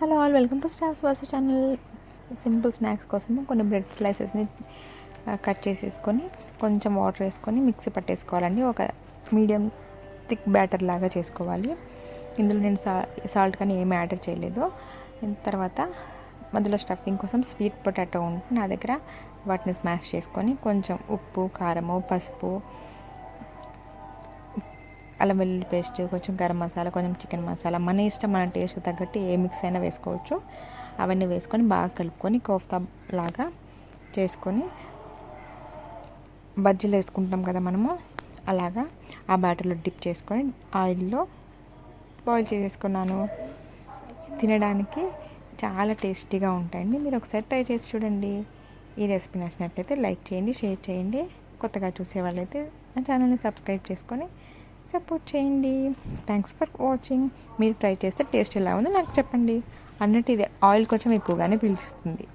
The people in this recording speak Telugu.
Hello all, welcome to stars Vasu channel. Simple snacks కోసం కొన్ని బ్రెడ్ స్లైసెస్ని కట్ చేసేసుకొని కొంచెం వాటర్ వేసుకొని మిక్సీ పట్టేసుకోవాలండి. ఒక మీడియం థిక్ బ్యాటర్ లాగా చేసుకోవాలి. ఇందులో నేను సాల్ట్ కానీ ఏమీ యాడ్ చేయలేదు. తర్వాత మధ్యలో స్టఫింగ్ కోసం స్వీట్ పొటాటో ఉంటుంది నా దగ్గర. వాటిని స్మాష్ చేసుకొని కొంచెం ఉప్పు, కారము, పసుపు, అల్లం వెల్లుల్లి పేస్ట్, కొంచెం గరం మసాలా, కొంచెం చికెన్ మసాలా, మన ఇష్టం, మన టేస్ట్కి తగ్గట్టు ఏ మిక్స్ అయినా వేసుకోవచ్చు. అవన్నీ వేసుకొని బాగా కలుపుకొని కోఫ్తా లాగా చేసుకొని బజ్జీలు వేసుకుంటాం కదా మనము, అలాగా ఆ బ్యాటర్లో డిప్ చేసుకొని ఆయిల్లో బాయిల్ చేసేసుకున్నాను. తినడానికి చాలా టేస్టీగా ఉంటాయండి. మీరు ఒకసారి ట్రై చేసి చూడండి. ఈ రెసిపీ నచ్చినట్లయితే లైక్ చేయండి, షేర్ చేయండి. కొత్తగా చూసే వాళ్ళైతే నా ఛానల్ని సబ్స్క్రైబ్ చేసుకొని సపోర్ట్ చేయండి. Thanks for watching. మీరు ట్రై చేస్తే టేస్ట్ ఎలా ఉందో నాకు చెప్పండి. అన్నట్టు ఇది ఆయిల్ కొంచెం ఎక్కువగానే పీల్చుతుంది.